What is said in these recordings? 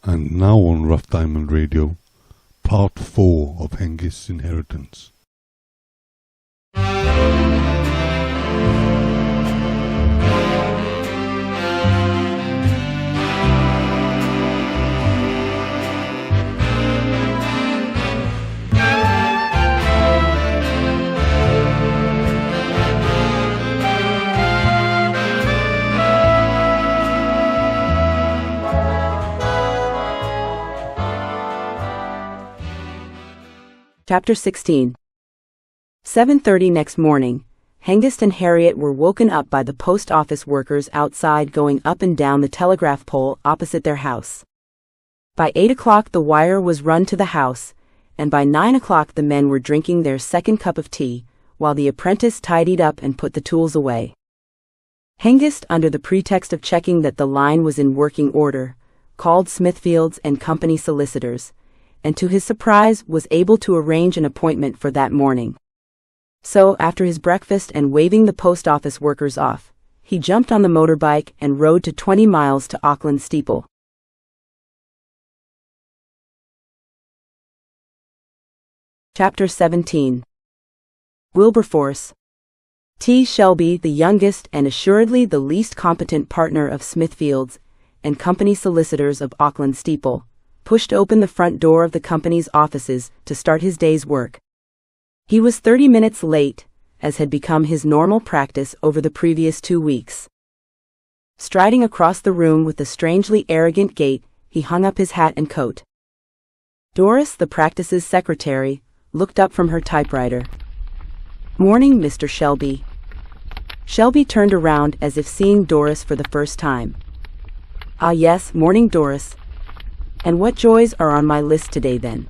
And now on Rough Diamond Radio, Part 4 of Hengist's Inheritance. Chapter 16. 7:30 next morning, Hengist and Harriet were woken up by the post office workers outside going up and down the telegraph pole opposite their house. By 8 o'clock the wire was run to the house, and by 9 o'clock the men were drinking their second cup of tea, while the apprentice tidied up and put the tools away. Hengist, under the pretext of checking that the line was in working order, called Smithfields and Company solicitors, and to his surprise was able to arrange an appointment for that morning. So, after his breakfast and waving the post office workers off, he jumped on the motorbike and rode to 20 miles to Auckland Steeple. Chapter 17. Wilberforce. T. Shelby, the youngest and assuredly the least competent partner of Smithfields and Company solicitors of Auckland Steeple, pushed open the front door of the company's offices to start his day's work. He was 30 minutes late, as had become his normal practice over the previous 2 weeks. Striding across the room with a strangely arrogant gait, he hung up his hat and coat. Doris, the practice's secretary, looked up from her typewriter. "Morning, Mr. Shelby." Shelby turned around as if seeing Doris for the first time. "Ah yes, morning, Doris. And what joys are on my list today then?"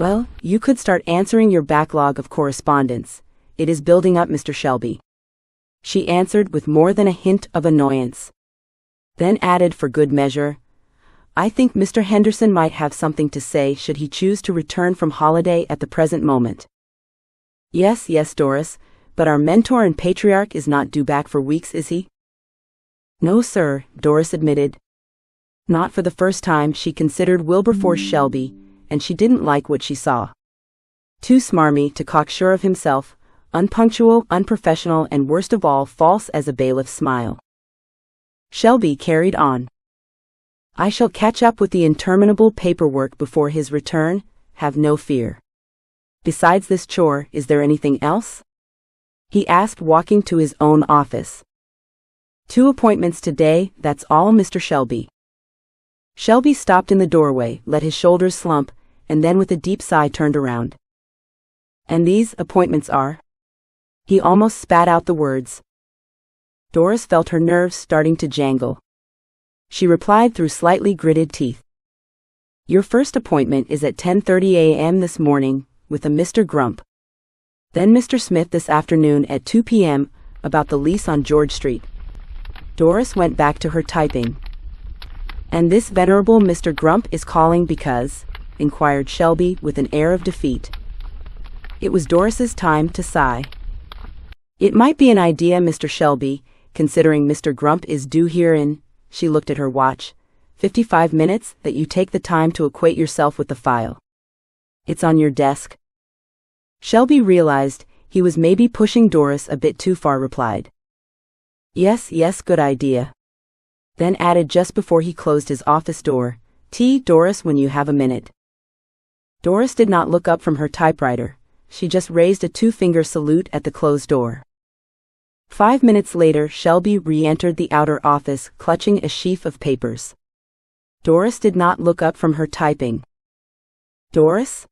"Well, you could start answering your backlog of correspondence. It is building up, Mr. Shelby," she answered with more than a hint of annoyance. Then added for good measure, "I think Mr. Henderson might have something to say should he choose to return from holiday at the present moment." Yes, Doris, but our mentor and patriarch is not due back for weeks, is he?" "No, sir," Doris admitted. Not for the first time she considered Wilberforce Shelby, and she didn't like what she saw. Too smarmy to cocksure of himself, unpunctual, unprofessional, and worst of all false as a bailiff's smile. Shelby carried on. "I shall catch up with the interminable paperwork before his return, have no fear. Besides this chore, is there anything else?" he asked, walking to his own office. "2 appointments today, that's all, Mr. Shelby." Shelby stopped in the doorway, let his shoulders slump, and then with a deep sigh turned around. "And these appointments are?" He almost spat out the words. Doris felt her nerves starting to jangle. She replied through slightly gritted teeth. "Your first appointment is at 10:30 a.m. this morning, with a Mr. Grump. Then Mr. Smith this afternoon at 2 p.m., about the lease on George Street." Doris went back to her typing. "And this venerable Mr. Grump is calling because?" inquired Shelby with an air of defeat. It was Doris's time to sigh. "It might be an idea, Mr. Shelby, considering Mr. Grump is due here in," she looked at her watch, 55 minutes, "that you take the time to acquaint yourself with the file. It's on your desk." Shelby realized he was maybe pushing Doris a bit too far, replied, Yes, good idea." Then added just before he closed his office door, "Doris, when you have a minute." Doris did not look up from her typewriter, she just raised a 2-finger salute at the closed door. 5 minutes later Shelby re-entered the outer office clutching a sheaf of papers. Doris did not look up from her typing. "Doris?"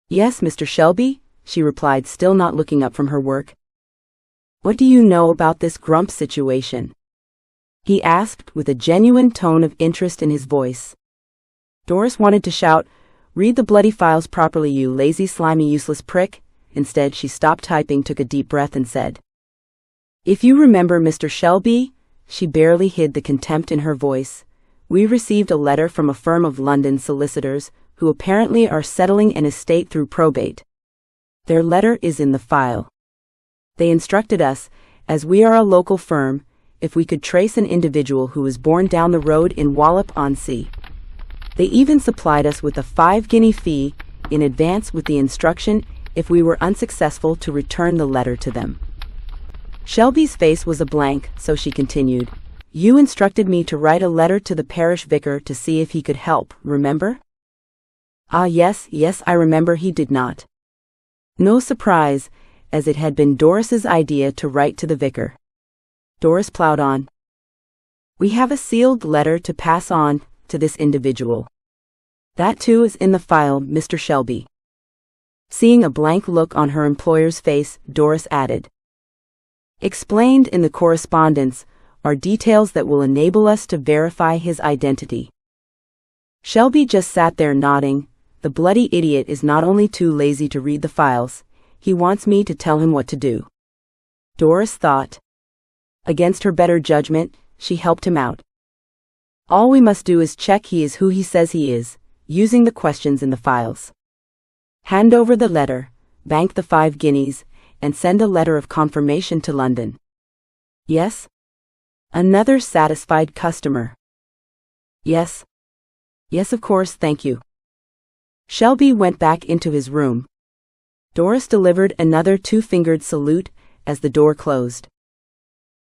"Yes, Mr. Shelby," she replied, still not looking up from her work. "What do you know about this Grump situation?" he asked with a genuine tone of interest in his voice. Doris wanted to shout, "Read the bloody files properly, you lazy, slimy, useless prick." Instead she stopped typing, took a deep breath and said, "If you remember, Mr. Shelby," she barely hid the contempt in her voice, "we received a letter from a firm of London solicitors who apparently are settling an estate through probate. Their letter is in the file. They instructed us, as we are a local firm, if we could trace an individual who was born down the road in Wallop-on-Sea. They even supplied us with a 5-guinea fee in advance with the instruction if we were unsuccessful to return the letter to them. Shelby's face was a blank, so she continued, "You instructed me to write a letter to the parish vicar to see if he could help, remember?" "Ah, yes, I remember." He did not. No surprise, as it had been Doris's idea to write to the vicar. Doris plowed on. "We have a sealed letter to pass on to this individual. That too is in the file, Mr. Shelby." Seeing a blank look on her employer's face, Doris added, "Explained in the correspondence are details that will enable us to verify his identity." Shelby just sat there nodding. The bloody idiot is not only too lazy to read the files, he wants me to tell him what to do. Doris thought. Against her better judgment, she helped him out. All we must do is check he is who he says he is, using the questions in the files. Hand over the letter, bank the 5 guineas, and send a letter of confirmation to London. Yes? Another satisfied customer. Yes, of course, thank you. Shelby went back into his room. Doris delivered another 2-fingered salute as the door closed.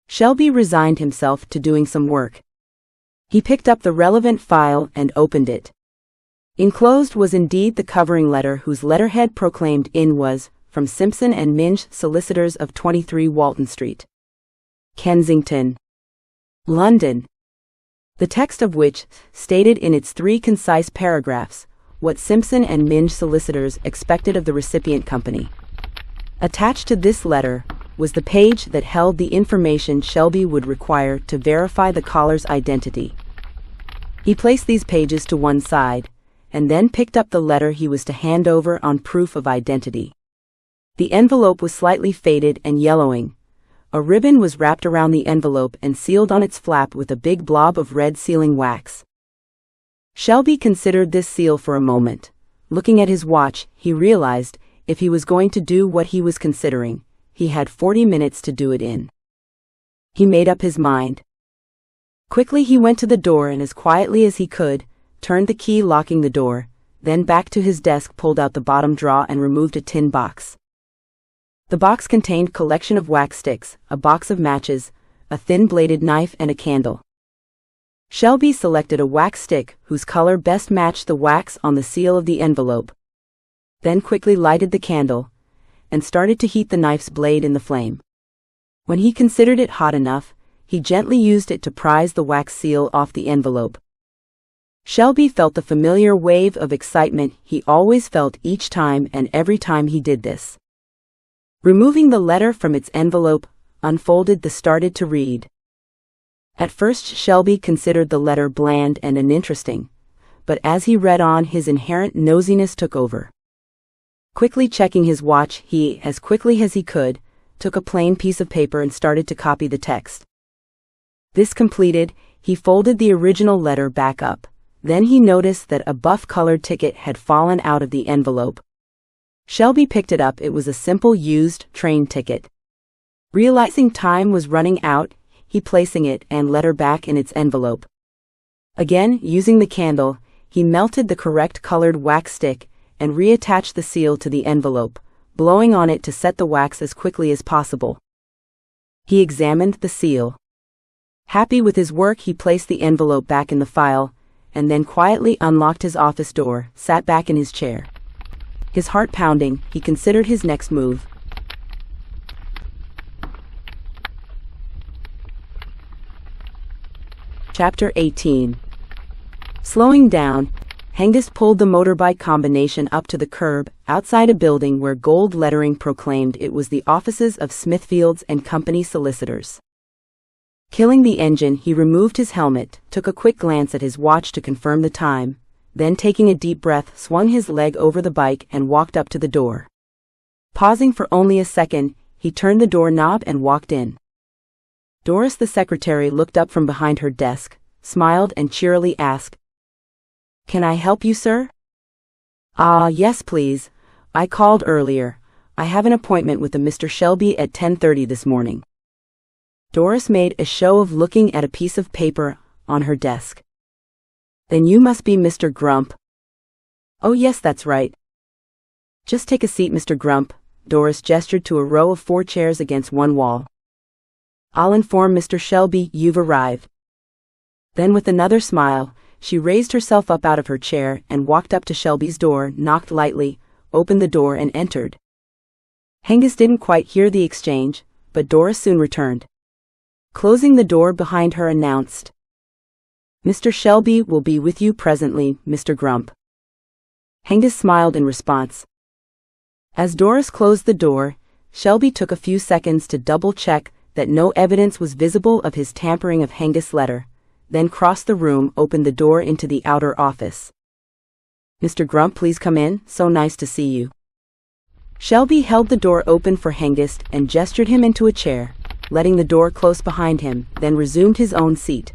Shelby resigned himself to doing some work. He picked up the relevant file and opened it. Enclosed was indeed the covering letter whose letterhead proclaimed in was, from Simpson and Minge, solicitors of 23 Walton Street, Kensington, London. The text of which stated in its 3 concise paragraphs what Simpson and Minge solicitors expected of the recipient company. Attached to this letter was the page that held the information Shelby would require to verify the caller's identity. He placed these pages to one side, and then picked up the letter he was to hand over on proof of identity. The envelope was slightly faded and yellowing. A ribbon was wrapped around the envelope and sealed on its flap with a big blob of red sealing wax. Shelby considered this seal for a moment. Looking at his watch, he realized, if he was going to do what he was considering, he had 40 minutes to do it in. He made up his mind. Quickly he went to the door and as quietly as he could, turned the key locking the door, then back to his desk pulled out the bottom drawer and removed a tin box. The box contained collection of wax sticks, a box of matches, a thin-bladed knife and a candle. Shelby selected a wax stick whose color best matched the wax on the seal of the envelope, then quickly lighted the candle, and started to heat the knife's blade in the flame. When he considered it hot enough, he gently used it to prise the wax seal off the envelope. Shelby felt the familiar wave of excitement he always felt each time and every time he did this. Removing the letter from its envelope, unfolded the started to read. At first Shelby considered the letter bland and uninteresting, but as he read on his inherent nosiness took over. Quickly checking his watch, he, as quickly as he could, took a plain piece of paper and started to copy the text. This completed, he folded the original letter back up. Then he noticed that a buff-colored ticket had fallen out of the envelope. Shelby picked it up. It was a simple used train ticket. Realizing time was running out, he placing it and letter back in its envelope. Again, using the candle, he melted the correct colored wax stick and reattached the seal to the envelope, blowing on it to set the wax as quickly as possible. He examined the seal. Happy with his work, he placed the envelope back in the file, and then quietly unlocked his office door, sat back in his chair. His heart pounding, he considered his next move. Chapter 18. Slowing down, Hengist pulled the motorbike combination up to the curb, outside a building where gold lettering proclaimed it was the offices of Smithfields and Company solicitors. Killing the engine, he removed his helmet, took a quick glance at his watch to confirm the time, then taking a deep breath, swung his leg over the bike and walked up to the door. Pausing for only a second, he turned the door knob and walked in. Doris the secretary looked up from behind her desk, smiled and cheerily asked, "Can I help you, sir?" "Ah, yes please. I called earlier. I have an appointment with a Mr. Shelby at 10:30 this morning." Doris made a show of looking at a piece of paper on her desk. Then you must be Mr. Grump. Oh yes, that's right. Just take a seat, Mr. Grump. Doris gestured to a row of 4 chairs against one wall. I'll inform Mr. Shelby you've arrived. Then with another smile, she raised herself up out of her chair and walked up to Shelby's door, knocked lightly, opened the door and entered. Hengist didn't quite hear the exchange, but Doris soon returned. Closing the door behind her, announced, Mr. Shelby will be with you presently, Mr. Grump. Hengist smiled in response. As Doris closed the door, Shelby took a few seconds to double-check that no evidence was visible of his tampering of Hengist's letter, then crossed the room, opened the door into the outer office. Mr. Grump, please come in, so nice to see you. Shelby held the door open for Hengist and gestured him into a chair, letting the door close behind him, then resumed his own seat.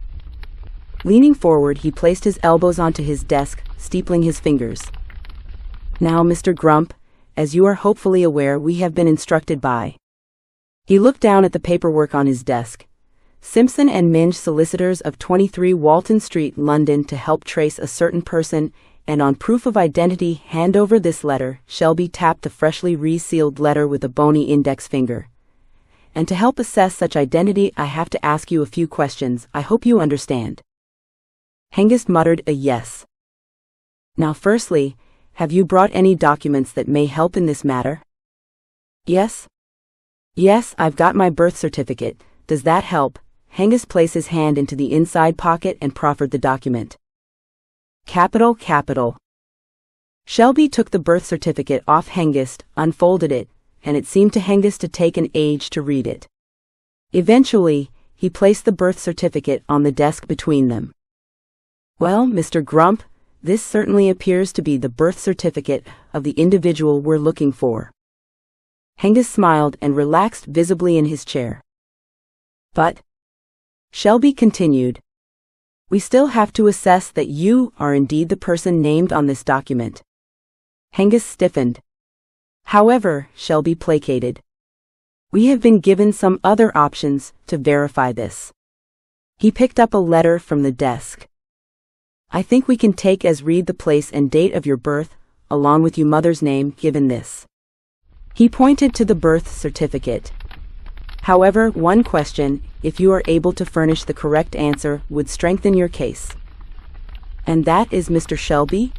Leaning forward, he placed his elbows onto his desk, steepling his fingers. Now, Mr. Grump, as you are hopefully aware, we have been instructed by. He looked down at the paperwork on his desk. Simpson and Minge, solicitors of 23 Walton Street, London, to help trace a certain person, and on proof of identity, hand over this letter. Shelby tapped the freshly resealed letter with a bony index finger. And to help assess such identity, I have to ask you a few questions. I hope you understand. Hengist muttered a yes. Now firstly, have you brought any documents that may help in this matter? Yes. Yes, I've got my birth certificate. Does that help? Hengist placed his hand into the inside pocket and proffered the document. Capital, capital. Shelby took the birth certificate off Hengist, unfolded it, and it seemed to Hengist to take an age to read it. Eventually, he placed the birth certificate on the desk between them. Well, Mr. Grump, this certainly appears to be the birth certificate of the individual we're looking for. Hengist smiled and relaxed visibly in his chair. But, Shelby continued, we still have to assess that you are indeed the person named on this document. Hengist stiffened. However, Shelby placated. We have been given some other options to verify this. He picked up a letter from the desk. I think we can take as read the place and date of your birth, along with your mother's name given this. He pointed to the birth certificate. However, one question, if you are able to furnish the correct answer, would strengthen your case. And that is Mr. Shelby?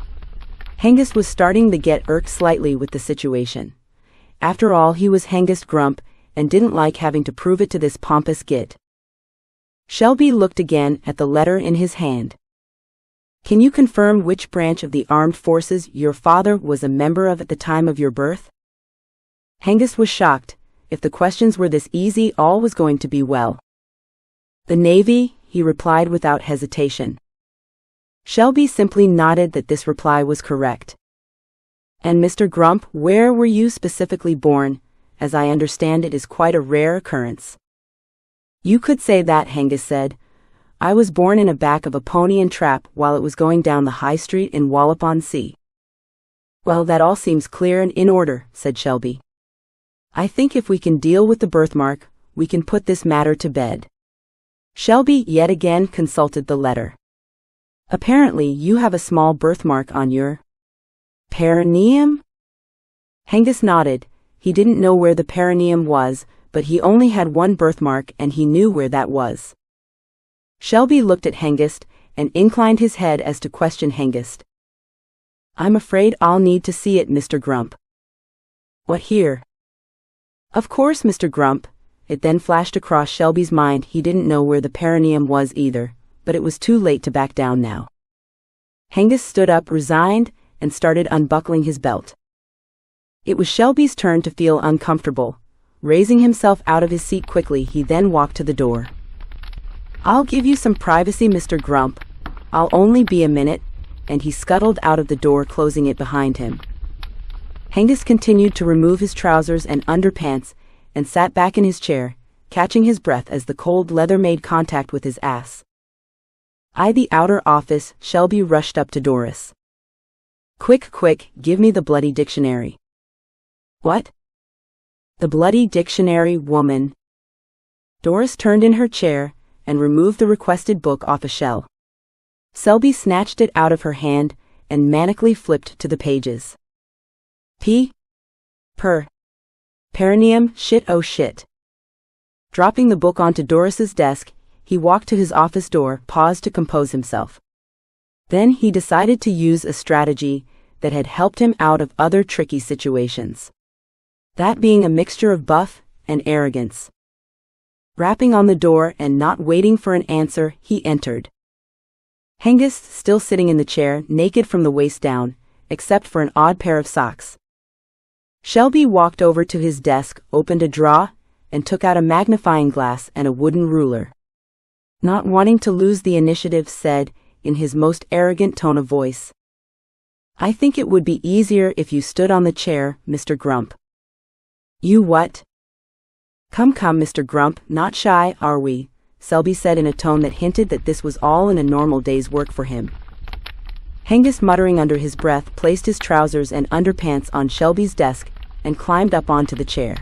Hengist was starting to get irked slightly with the situation. After all, he was Hengist Grump, and didn't like having to prove it to this pompous git. Shelby looked again at the letter in his hand. Can you confirm which branch of the armed forces your father was a member of at the time of your birth? Hengist was shocked. If the questions were this easy, all was going to be well. The Navy, he replied without hesitation. Shelby simply nodded that this reply was correct. And Mr. Grump, where were you specifically born? As I understand, it is quite a rare occurrence. You could say that, Hengist said. I was born in a back of a pony and trap while it was going down the high street in Wallop-on-Sea. Well, that all seems clear and in order, said Shelby. I think if we can deal with the birthmark, we can put this matter to bed. Shelby yet again consulted the letter. Apparently you have a small birthmark on your perineum? Hengist nodded. He didn't know where the perineum was, but he only had one birthmark and he knew where that was. Shelby looked at Hengist and inclined his head as to question Hengist. I'm afraid I'll need to see it, Mr. Grump. What, here? Of course, Mr. Grump. It then flashed across Shelby's mind he didn't know where the perineum was either, but it was too late to back down now. Hengist stood up resigned and started unbuckling his belt. It was Shelby's turn to feel uncomfortable. Raising himself out of his seat quickly, he then walked to the door. I'll give you some privacy, Mr. Grump. I'll only be a minute, and he scuttled out of the door, closing it behind him. Hengist continued to remove his trousers and underpants, and sat back in his chair, catching his breath as the cold leather made contact with his ass. The outer office, Shelby rushed up to Doris. Quick, quick, give me the bloody dictionary. What? The bloody dictionary, woman. Doris turned in her chair and removed the requested book off a shelf. Selby snatched it out of her hand and manically flipped to the pages. Perineum, shit, oh shit. Dropping the book onto Doris's desk, he walked to his office door, paused to compose himself. Then he decided to use a strategy that had helped him out of other tricky situations. That being a mixture of buff and arrogance. Rapping on the door and not waiting for an answer, he entered. Hengist still sitting in the chair, naked from the waist down, except for an odd pair of socks. Shelby walked over to his desk, opened a drawer, and took out a magnifying glass and a wooden ruler. Not wanting to lose the initiative, said, in his most arrogant tone of voice, "I think it would be easier if you stood on the chair, Mr. Grump." "You what?" Come, Mr. Grump, not shy, are we?" Selby said in a tone that hinted that this was all in a normal day's work for him. Hengist, muttering under his breath, placed his trousers and underpants on Shelby's desk and climbed up onto the chair.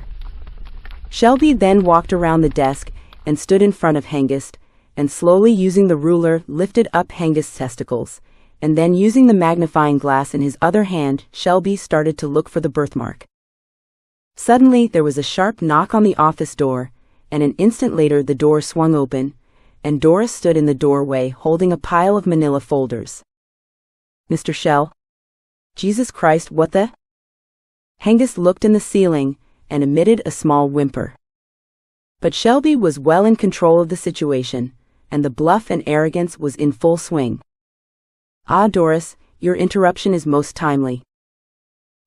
Shelby then walked around the desk and stood in front of Hengist, and slowly using the ruler lifted up Hengist's testicles, and then using the magnifying glass in his other hand, Shelby started to look for the birthmark. Suddenly there was a sharp knock on the office door, and an instant later the door swung open, and Doris stood in the doorway holding a pile of manila folders. "Mr. Shell? Jesus Christ, what the?" Hengist looked in the ceiling and emitted a small whimper. But Shelby was well in control of the situation, and the bluff and arrogance was in full swing. "Ah, Doris, your interruption is most timely."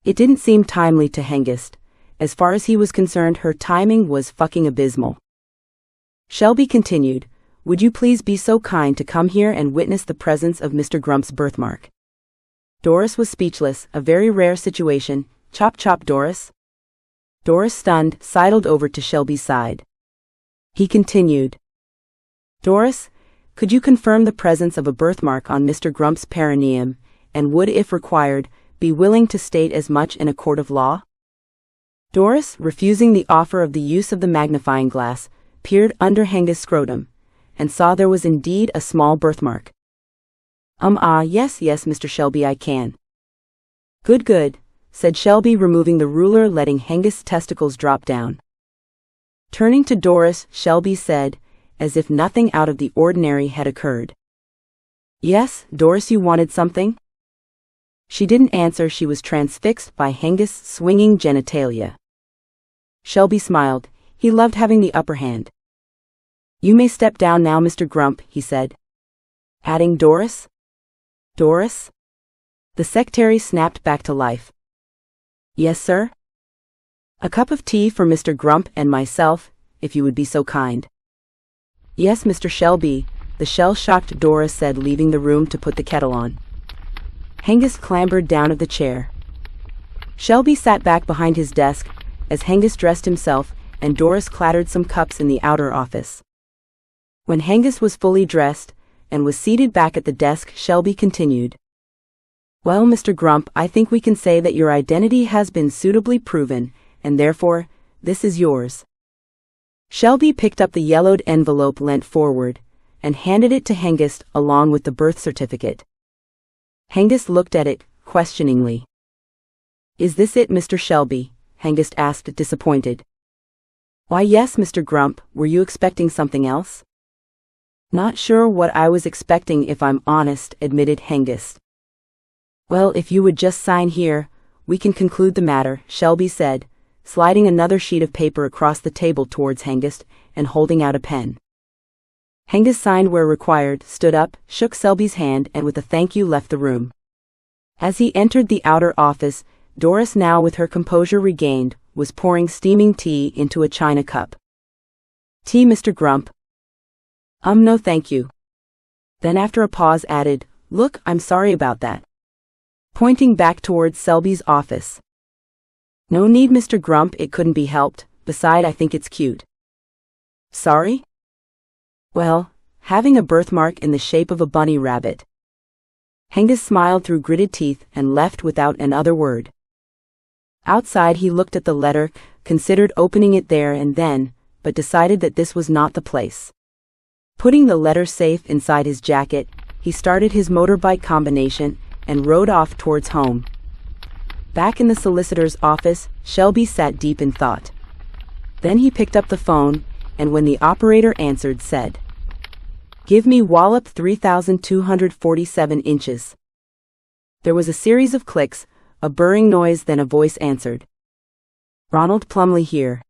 It didn't seem timely to Hengist. As far as he was concerned, her timing was fucking abysmal. Shelby continued, "Would you please be so kind to come here and witness the presence of Mr. Grump's birthmark?" Doris was speechless, a very rare situation. "Chop chop, Doris." Doris, stunned, sidled over to Shelby's side. He continued, "Doris, could you confirm the presence of a birthmark on Mr. Grump's perineum, and would, if required, be willing to state as much in a court of law?" Doris, refusing the offer of the use of the magnifying glass, peered under Hengist's scrotum, and saw there was indeed a small birthmark. Yes, Mr. Shelby, I can." Good, said Shelby, removing the ruler, letting Hengist's testicles drop down. Turning to Doris, Shelby said, as if nothing out of the ordinary had occurred, "Yes, Doris, you wanted something?" She didn't answer. She was transfixed by Hengist's swinging genitalia. Shelby smiled. He loved having the upper hand. "You may step down now, Mr. Grump," he said. Adding, "Doris? Doris?" The secretary snapped back to life. "Yes, sir?" "A cup of tea for Mr. Grump and myself, if you would be so kind." "Yes, Mr. Shelby," the shell-shocked Doris said, leaving the room to put the kettle on. Hengist clambered down of the chair. Shelby sat back behind his desk as Hengist dressed himself, and Doris clattered some cups in the outer office. When Hengist was fully dressed and was seated back at the desk, Shelby continued, "Well, Mr. Grump, I think we can say that your identity has been suitably proven, and therefore, this is yours." Shelby picked up the yellowed envelope, leant forward, and handed it to Hengist along with the birth certificate. Hengist looked at it, questioningly. "Is this it, Mr. Shelby?" Hengist asked, disappointed. "Why, yes, Mr. Grump. Were you expecting something else?" "Not sure what I was expecting, if I'm honest," admitted Hengist. "Well, if you would just sign here, we can conclude the matter," Shelby said, sliding another sheet of paper across the table towards Hengist and holding out a pen. Hengist signed where required, stood up, shook Selby's hand, and with a thank you left the room. As he entered the outer office, Doris, now with her composure regained, was pouring steaming tea into a china cup. "Tea, Mr. Grump?" No thank you." Then after a pause added, "Look, I'm sorry about that," pointing back towards Selby's office. "No need, Mr. Grump, it couldn't be helped, beside I think it's cute." "Sorry?" "Well, having a birthmark in the shape of a bunny rabbit." Hengist smiled through gritted teeth and left without another word. Outside he looked at the letter, considered opening it there and then, but decided that this was not the place. Putting the letter safe inside his jacket, he started his motorbike combination and rode off towards home. Back in the solicitor's office, Shelby sat deep in thought. Then he picked up the phone, and when the operator answered, said, "Give me Wallop 3,247 inches." There was a series of clicks, a burring noise, then a voice answered. "Ronald Plumley here."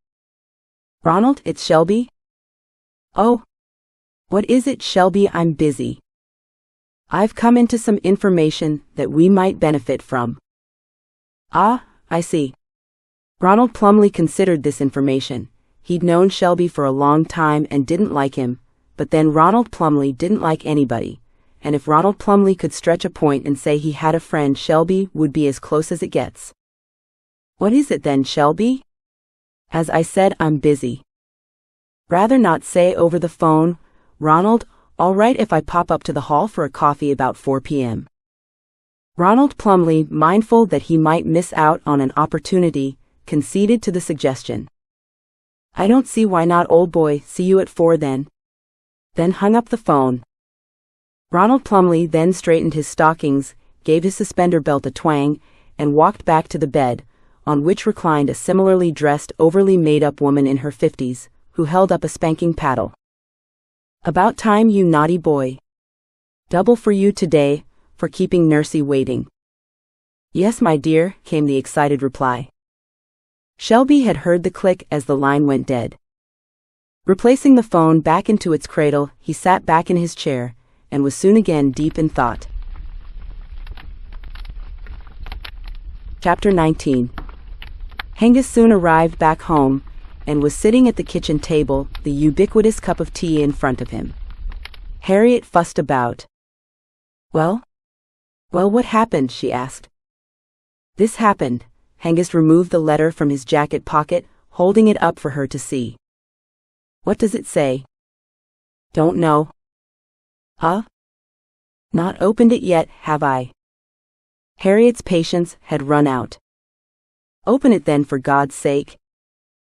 "Ronald, it's Shelby." "Oh. What is it, Shelby? I'm busy. I've come into some information that we might benefit from." "Ah, I see." Ronald Plumley considered this information. He'd known Shelby for a long time and didn't like him, but then Ronald Plumley didn't like anybody, and if Ronald Plumley could stretch a point and say he had a friend, Shelby would be as close as it gets. "What is it then, Shelby?" "As I said, I'm busy." "Rather not say over the phone, Ronald. All right if I pop up to the hall for a coffee about 4 p.m. Ronald Plumley, mindful that he might miss out on an opportunity, conceded to the suggestion. "I don't see why not, old boy. See you at 4 then." Then hung up the phone. Ronald Plumley then straightened his stockings, gave his suspender belt a twang, and walked back to the bed, on which reclined a similarly dressed, overly made-up woman in her 50s, who held up a spanking paddle. "About time, you naughty boy. Double for you today, for keeping Nursey waiting." "Yes, my dear," came the excited reply. Shelby had heard the click as the line went dead. Replacing the phone back into its cradle, he sat back in his chair, and was soon again deep in thought. Chapter 19. Hengist soon arrived back home, and was sitting at the kitchen table, the ubiquitous cup of tea in front of him. Harriet fussed about. Well, what happened?" she asked. "This happened." Hengist removed the letter from his jacket pocket, holding it up for her to see. "What does it say?" "Don't know." "Huh? Not opened it yet, have I?" Harriet's patience had run out. "Open it then, for God's sake.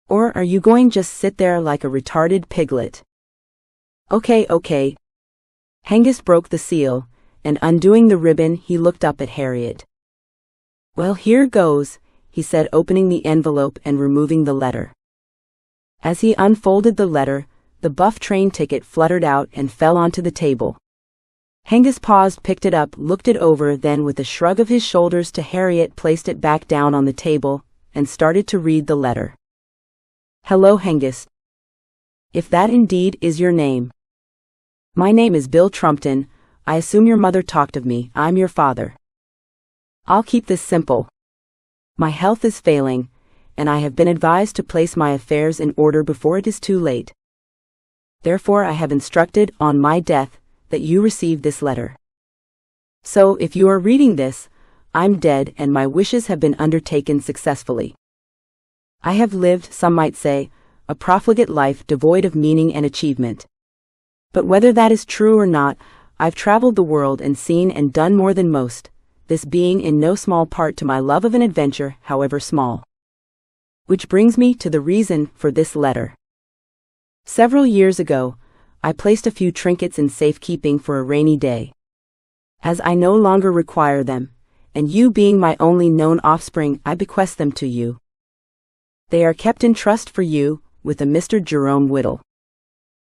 Or are you going just sit there like a retarded piglet?" Okay. Hengist broke the seal, and undoing the ribbon, he looked up at Harriet. "Well, here goes," he said, opening the envelope and removing the letter. As he unfolded the letter, the buff train ticket fluttered out and fell onto the table. Hengist paused, picked it up, looked it over, then with a shrug of his shoulders to Harriet placed it back down on the table, and started to read the letter. "Hello, Hengist. If that indeed is your name. My name is Bill Trumpton. I assume your mother talked of me. I'm your father. I'll keep this simple. My health is failing, and I have been advised to place my affairs in order before it is too late. Therefore I have instructed, on my death, that you receive this letter. So, if you are reading this, I'm dead and my wishes have been undertaken successfully. I have lived, some might say, a profligate life devoid of meaning and achievement. But whether that is true or not, I've traveled the world and seen and done more than most, this being in no small part to my love of an adventure, however small. Which brings me to the reason for this letter. Several years ago, I placed a few trinkets in safekeeping for a rainy day. As I no longer require them, and you being my only known offspring, I bequest them to you. They are kept in trust for you, with a Mr. Jerome Whittle.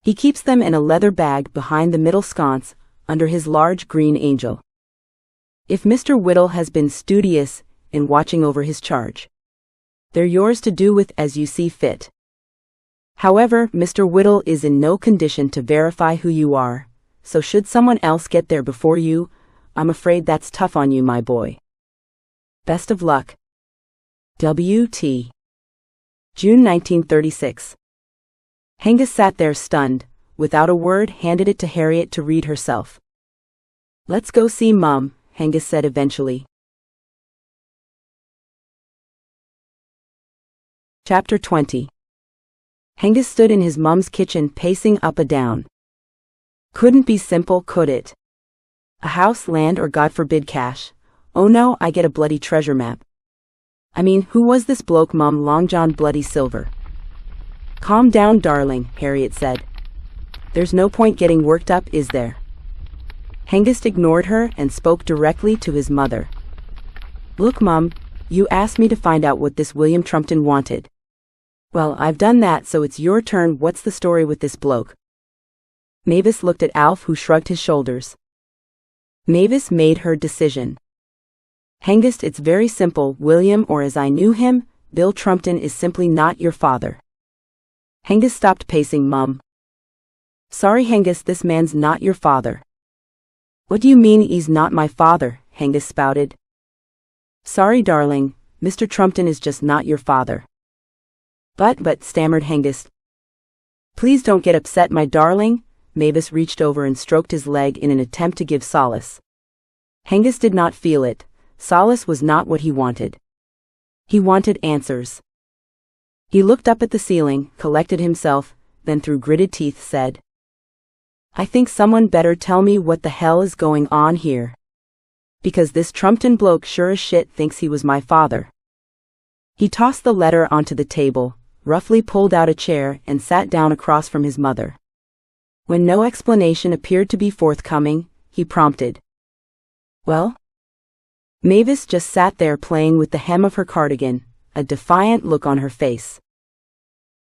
He keeps them in a leather bag behind the middle sconce, under his large green angel. If Mr. Whittle has been studious in watching over his charge, they're yours to do with as you see fit. However, Mr. Whittle is in no condition to verify who you are, so should someone else get there before you, I'm afraid that's tough on you, my boy. Best of luck. W.T. June 1936. Hengist sat there stunned, without a word, handed it to Harriet to read herself. "Let's go see Mum," Hengist said eventually. Chapter 20. Hengist stood in his mum's kitchen pacing up and down. Couldn't be simple, could it? A house, land, or God forbid cash. Oh no, I get a bloody treasure map. I mean, who was this bloke, Mum? Long John Bloody Silver. Calm down, darling, Harriet said. There's no point getting worked up, is there? Hengist ignored her and spoke directly to his mother. "Look, Mum, you asked me to find out what this William Trumpton wanted. Well, I've done that, so it's your turn. What's the story with this bloke?" Mavis looked at Alf, who shrugged his shoulders. Mavis made her decision. "Hengist, it's very simple. William, or as I knew him, Bill Trumpton, is simply not your father." Hengist stopped pacing. "Mum." "Sorry, Hengist, this man's not your father." "What do you mean he's not my father?" Hengist spouted. "Sorry, darling, Mr. Trumpton is just not your father." But, stammered Hengist. "Please don't get upset, my darling." Mavis reached over and stroked his leg in an attempt to give solace. Hengist did not feel it. Solace was not what he wanted. He wanted answers. He looked up at the ceiling, collected himself, then through gritted teeth said, "I think someone better tell me what the hell is going on here. Because this Trumpton bloke sure as shit thinks he was my father." He tossed the letter onto the table, roughly pulled out a chair and sat down across from his mother. When no explanation appeared to be forthcoming, he prompted, "Well?" Mavis just sat there playing with the hem of her cardigan, a defiant look on her face.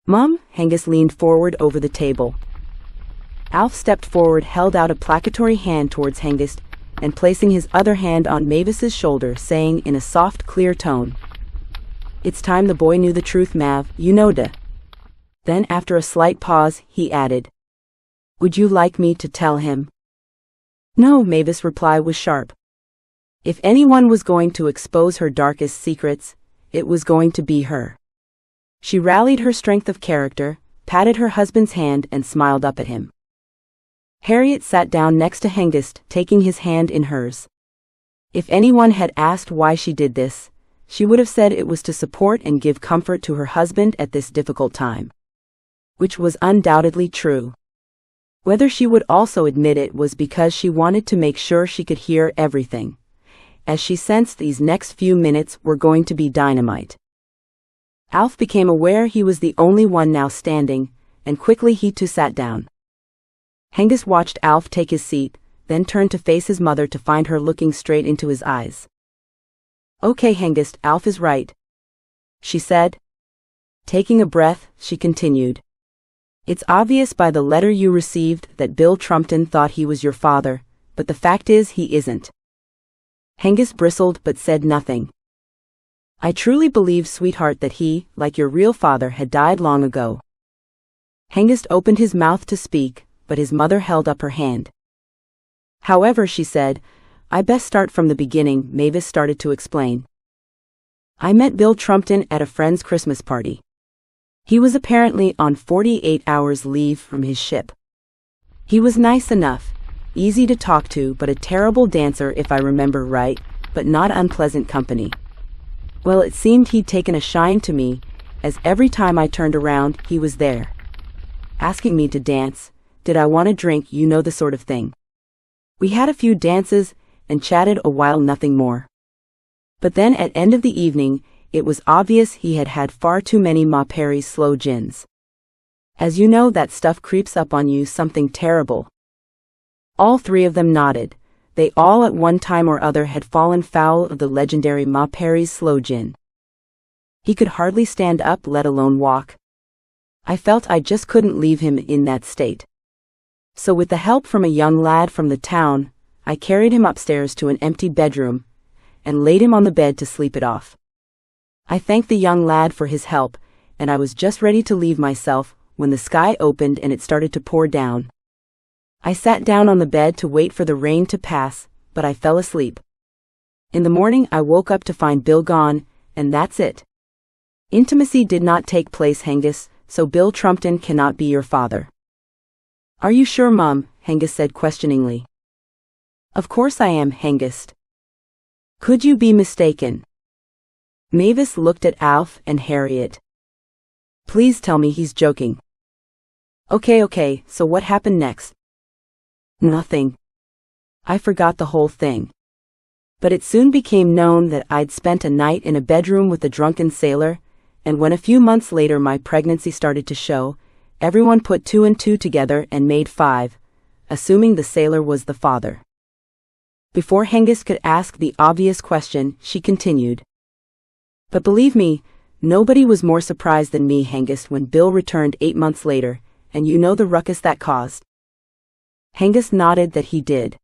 "Mum," Hengist leaned forward over the table. Alf stepped forward, held out a placatory hand towards Hengist, and placing his other hand on Mavis's shoulder, saying in a soft, clear tone, "It's time the boy knew the truth, Mav, you know da." Then, after a slight pause, he added, "Would you like me to tell him?" "No," Mavis' reply was sharp. If anyone was going to expose her darkest secrets, it was going to be her. She rallied her strength of character, patted her husband's hand and smiled up at him. Harriet sat down next to Hengist, taking his hand in hers. If anyone had asked why she did this, she would have said it was to support and give comfort to her husband at this difficult time. Which was undoubtedly true. Whether she would also admit it was because she wanted to make sure she could hear everything, as she sensed these next few minutes were going to be dynamite. Alf became aware he was the only one now standing, and quickly he too sat down. Hengist watched Alf take his seat, then turned to face his mother to find her looking straight into his eyes. "Okay, Hengist, Alf is right," she said. Taking a breath, she continued. "It's obvious by the letter you received that Bill Trumpton thought he was your father, but the fact is he isn't." Hengist bristled but said nothing. "I truly believe, sweetheart, that he, like your real father, had died long ago." Hengist opened his mouth to speak, but his mother held up her hand. "However," she said, "I best start from the beginning." Mavis started to explain. "I met Bill Trumpton at a friend's Christmas party. He was apparently on 48 hours leave from his ship. He was nice enough, easy to talk to, but a terrible dancer if I remember right, but not unpleasant company. Well, it seemed he'd taken a shine to me, as every time I turned around, he was there. Asking me to dance, did I want a drink, you know, the sort of thing. We had a few dances, and chatted a while, nothing more. But then at end of the evening, it was obvious he had had far too many Ma Perry's slow gins. As you know, that stuff creeps up on you, something terrible." All three of them nodded. They all at one time or other had fallen foul of the legendary Ma Perry's slow gin. He could hardly stand up, let alone walk. I felt I just couldn't leave him in that state. So with the help from a young lad from the town, I carried him upstairs to an empty bedroom, and laid him on the bed to sleep it off. I thanked the young lad for his help, and I was just ready to leave myself, when the sky opened and it started to pour down. I sat down on the bed to wait for the rain to pass, but I fell asleep. In the morning I woke up to find Bill gone, and that's it. Intimacy did not take place, Hengist, so Bill Trumpton cannot be your father." "Are you sure, Mum?" Hengist said questioningly. "Of course I am, Hengist. Could you be mistaken?" Mavis looked at Alf and Harriet. "Please tell me he's joking." Okay, so what happened next?" "Nothing. I forgot the whole thing. But it soon became known that I'd spent a night in a bedroom with a drunken sailor, and when a few months later my pregnancy started to show, everyone put two and two together and made 5, assuming the sailor was the father. Before Hengist could ask the obvious question, she continued. But believe me, nobody was more surprised than me, Hengist, when Bill returned 8 months later, and you know the ruckus that caused. Hengist nodded that he did.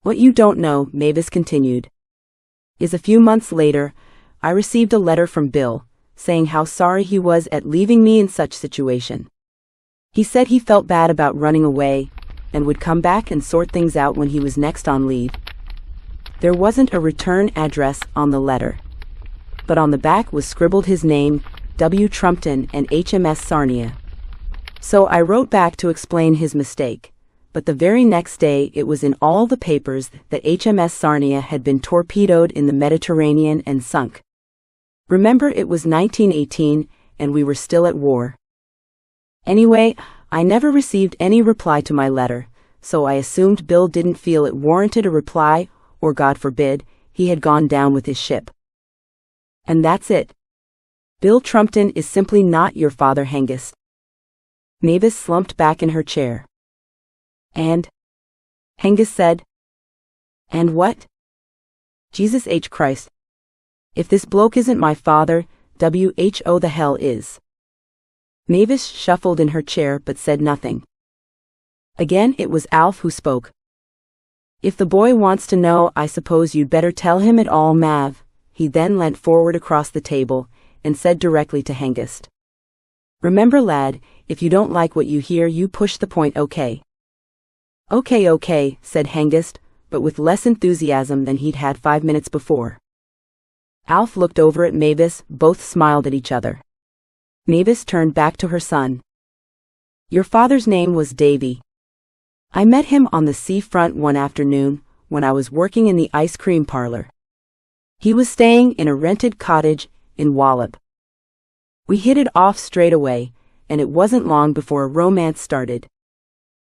What you don't know, Mavis continued, is a few months later, I received a letter from Bill, saying how sorry he was at leaving me in such situation. He said he felt bad about running away, and would come back and sort things out when he was next on leave. There wasn't a return address on the letter, but on the back was scribbled his name, W. Trumpton, and HMS Sarnia. So I wrote back to explain his mistake, but the very next day it was in all the papers that HMS Sarnia had been torpedoed in the Mediterranean and sunk. Remember, it was 1918, and we were still at war. Anyway, I never received any reply to my letter, so I assumed Bill didn't feel it warranted a reply, or God forbid, he had gone down with his ship. And that's it. Bill Trumpton is simply not your father, Hengist. Mavis slumped back in her chair. And? Hengist said. And what? Jesus H. Christ. If this bloke isn't my father, WHO the hell is. Mavis shuffled in her chair but said nothing. Again it was Alf who spoke. If the boy wants to know, I suppose you'd better tell him it all, Mav. He then leant forward across the table and said directly to Hengist. Remember, lad, if you don't like what you hear, you push the point, okay? Okay, said Hengist, but with less enthusiasm than he'd had 5 minutes before. Alf looked over at Mavis, both smiled at each other. Mavis turned back to her son. Your father's name was Davy. I met him on the seafront one afternoon, when I was working in the ice cream parlor. He was staying in a rented cottage in Wallop. We hit it off straight away, and it wasn't long before a romance started.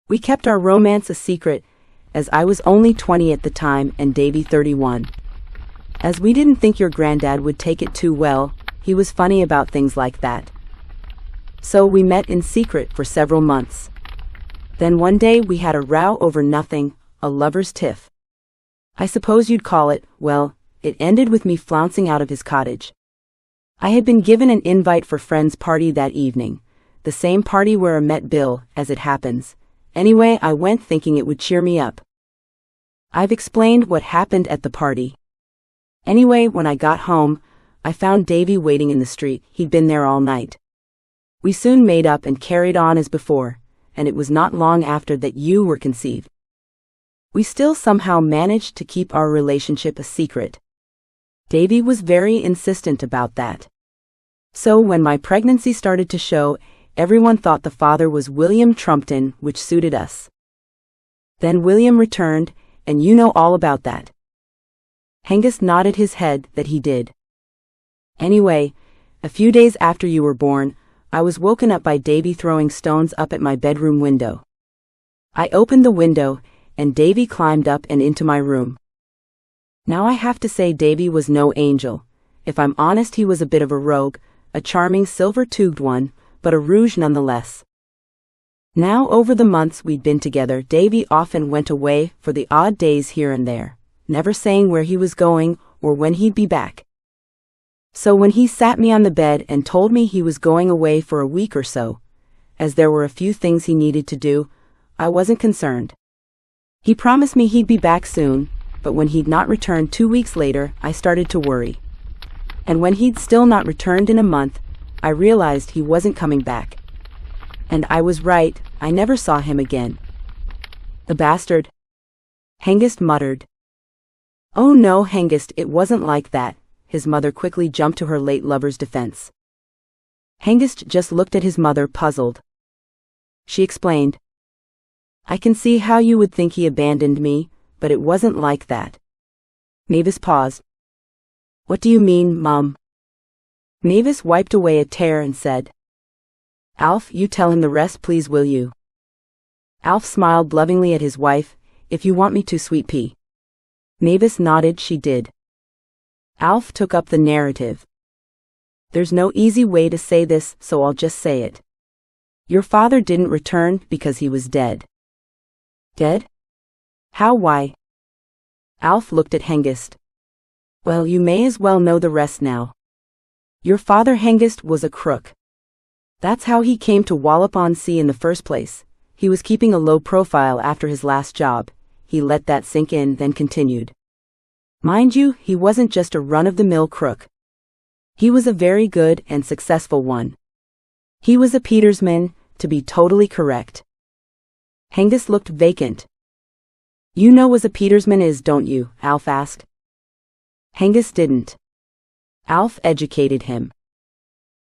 We kept our romance a secret, as I was only 20 at the time and Davy 31. As we didn't think your granddad would take it too well, he was funny about things like that. So we met in secret for several months. Then one day we had a row over nothing, a lover's tiff. I suppose you'd call it. Well, it ended with me flouncing out of his cottage. I had been given an invite for friends' party that evening, the same party where I met Bill, as it happens. Anyway, I went thinking it would cheer me up. I've explained what happened at the party. Anyway, when I got home, I found Davy waiting in the street. He'd been there all night. We soon made up and carried on as before, and it was not long after that you were conceived. We still somehow managed to keep our relationship a secret. Davy was very insistent about that. So when my pregnancy started to show, everyone thought the father was William Trumpton, which suited us. Then William returned, and you know all about that. Hengist nodded his head that he did. Anyway, a few days after you were born, I was woken up by Davy throwing stones up at my bedroom window. I opened the window, and Davy climbed up and into my room. Now I have to say Davy was no angel. If I'm honest, he was a bit of a rogue, a charming silver-toothed one, but a rouge nonetheless. Now over the months we'd been together, Davy often went away for the odd days here and there, never saying where he was going or when he'd be back. So when he sat me on the bed and told me he was going away for a week or so, as there were a few things he needed to do, I wasn't concerned. He promised me he'd be back soon, but when he'd not returned 2 weeks later, I started to worry. And when he'd still not returned in a month, I realized he wasn't coming back. And I was right, I never saw him again. The bastard. Hengist muttered. Oh no, Hengist, it wasn't like that. His mother quickly jumped to her late lover's defense. Hengist just looked at his mother, puzzled. She explained. I can see how you would think he abandoned me, but it wasn't like that. Mavis paused. What do you mean, Mum? Mavis wiped away a tear and said. Alf, you tell him the rest, please, will you? Alf smiled lovingly at his wife. If you want me to, sweet pea. Mavis nodded, she did. Alf took up the narrative. There's no easy way to say this, so I'll just say it. Your father didn't return because he was dead. Dead? How? Why? Alf looked at Hengist. Well, you may as well know the rest now. Your father Hengist was a crook. That's how he came to Wallop-on-Sea in the first place. He was keeping a low profile after his last job. He let that sink in, then continued. Mind you, he wasn't just a run-of-the-mill crook. He was a very good and successful one. He was a Petersman, to be totally correct. Hengist looked vacant. You know what a Petersman is, don't you? Alf asked. Hengist didn't. Alf educated him.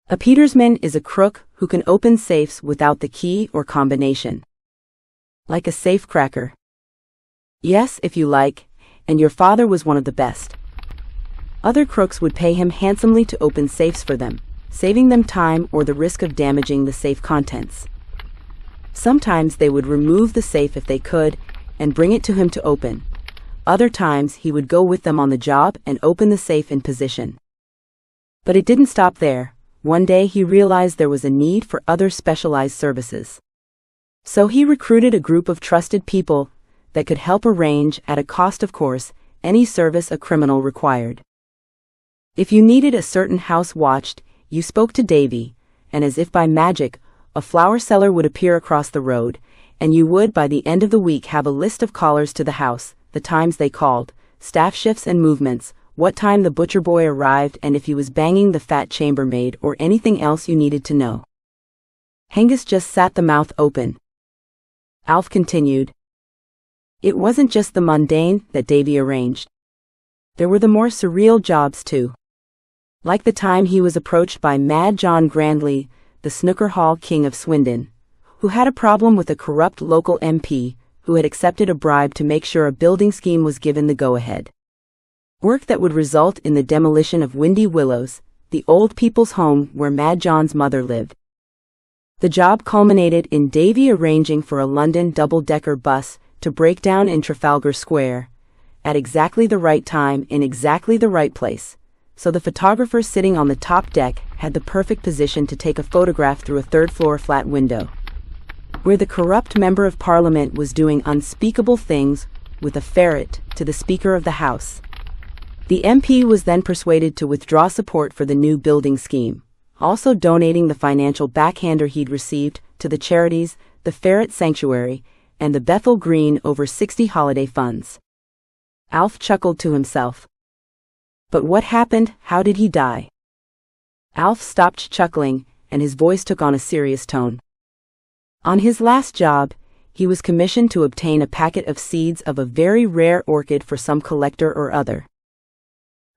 A Petersman is a crook who can open safes without the key or combination. Like a safe cracker. Yes, if you like, and your father was one of the best. Other crooks would pay him handsomely to open safes for them, saving them time or the risk of damaging the safe contents. Sometimes they would remove the safe if they could and bring it to him to open. Other times he would go with them on the job and open the safe in position. But it didn't stop there. One day he realized there was a need for other specialized services. So he recruited a group of trusted people that could help arrange, at a cost of course, any service a criminal required. If you needed a certain house watched, you spoke to Davy, and as if by magic, a flower seller would appear across the road, and you would by the end of the week have a list of callers to the house, the times they called, staff shifts and movements, what time the butcher boy arrived, and if he was banging the fat chambermaid or anything else you needed to know. Hengist just sat the mouth open. Alf continued. It wasn't just the mundane that Davy arranged. There were the more surreal jobs too. Like the time he was approached by Mad John Grandley, the snooker hall king of Swindon, who had a problem with a corrupt local MP who had accepted a bribe to make sure a building scheme was given the go-ahead. Work that would result in the demolition of Windy Willows, the old people's home where Mad John's mother lived. The job culminated in Davy arranging for a London double-decker bus to break down in Trafalgar Square, at exactly the right time in exactly the right place, so the photographer sitting on the top deck had the perfect position to take a photograph through a third-floor flat window, where the corrupt member of Parliament was doing unspeakable things with a ferret to the Speaker of the House. The MP was then persuaded to withdraw support for the new building scheme, also donating the financial backhander he'd received to the charities, the Ferret Sanctuary, and the Bethel Green over 60 holiday funds. Alf chuckled to himself. But what happened? How did he die? Alf stopped chuckling, and his voice took on a serious tone. On his last job, he was commissioned to obtain a packet of seeds of a very rare orchid for some collector or other.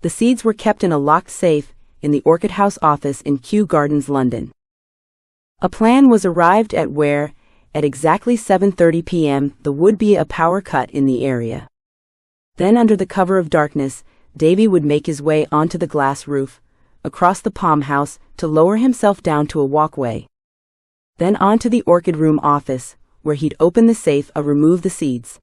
The seeds were kept in a locked safe in the Orchid House office in Kew Gardens, London. A plan was arrived at where, at exactly 7:30 p.m., there would be a power cut in the area. Then under the cover of darkness, Davy would make his way onto the glass roof, across the palm house, to lower himself down to a walkway. Then onto the orchid room office, where he'd open the safe and remove the seeds.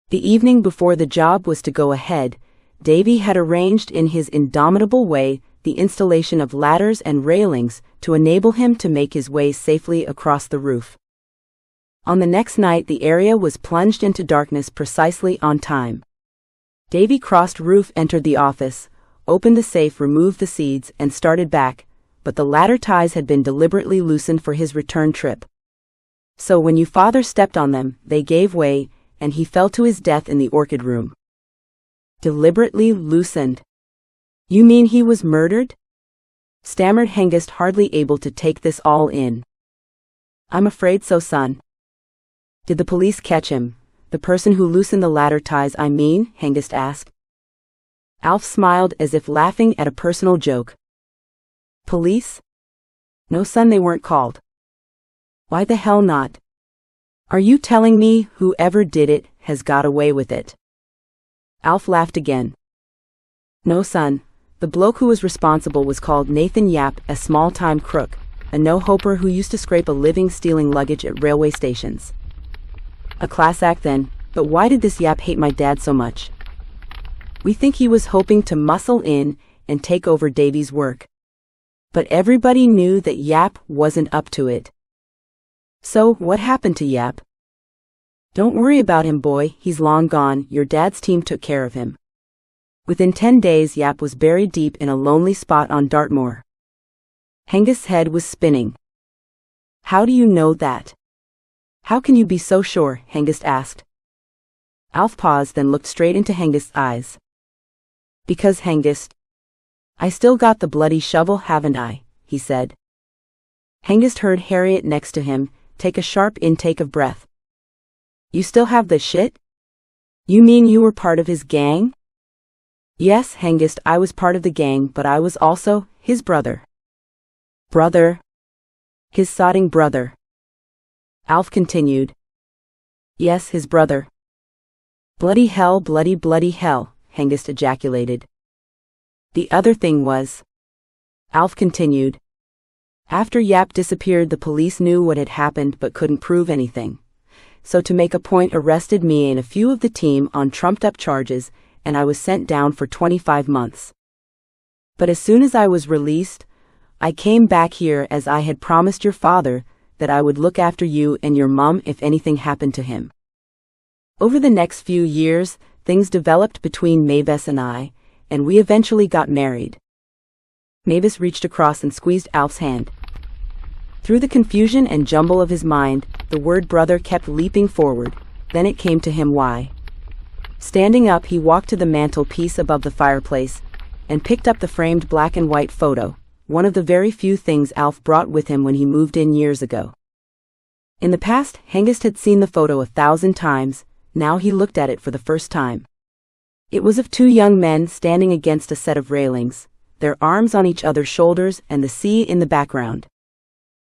The evening before the job was to go ahead, Davy had arranged in his indomitable way the installation of ladders and railings to enable him to make his way safely across the roof. On the next night the area was plunged into darkness precisely on time. Davy crossed roof, entered the office, opened the safe, removed the seeds, and started back, but the ladder ties had been deliberately loosened for his return trip. So when your father stepped on them, they gave way, and he fell to his death in the orchid room. Deliberately loosened? You mean he was murdered? Stammered Hengist, hardly able to take this all in. I'm afraid so, son. Did the police catch him? The person who loosened the ladder ties, I mean? Hengist asked. Alf smiled as if laughing at a personal joke. Police? No, son, they weren't called. Why the hell not? Are you telling me whoever did it has got away with it? Alf laughed again. No, son, the bloke who was responsible was called Nathan Yap, a small-time crook, a no-hoper who used to scrape a living stealing luggage at railway stations. A class act then, but why did this Yap hate my dad so much? We think he was hoping to muscle in and take over Davy's work. But everybody knew that Yap wasn't up to it. So, what happened to Yap? Don't worry about him, boy, he's long gone, your dad's team took care of him. Within 10 days Yap was buried deep in a lonely spot on Dartmoor. Hengist's head was spinning. How do you know that? How can you be so sure? Hengist asked. Alf paused, then looked straight into Hengist's eyes. Because, Hengist, I still got the bloody shovel, haven't I? He said. Hengist heard Harriet next to him take a sharp intake of breath. You still have the shit? You mean you were part of his gang? Yes, Hengist, I was part of the gang, but I was also his brother. Brother? His sodding brother. Alf continued. Yes, his brother. Bloody hell, bloody hell, Hengist ejaculated. The other thing was, Alf continued. After Yap disappeared, the police knew what had happened but couldn't prove anything. So to make a point, arrested me and a few of the team on trumped-up charges, and I was sent down for 25 months. But as soon as I was released, I came back here as I had promised your father that I would look after you and your mum if anything happened to him. Over the next few years, things developed between Mavis and I, and we eventually got married. Mavis reached across and squeezed Alf's hand. Through the confusion and jumble of his mind, the word brother kept leaping forward. Then it came to him why. Standing up, he walked to the mantelpiece above the fireplace and picked up the framed black and white photo, one of the very few things Alf brought with him when he moved in years ago. In the past, Hengist had seen the photo 1,000 times, now he looked at it for the first time. It was of two young men standing against a set of railings, their arms on each other's shoulders and the sea in the background.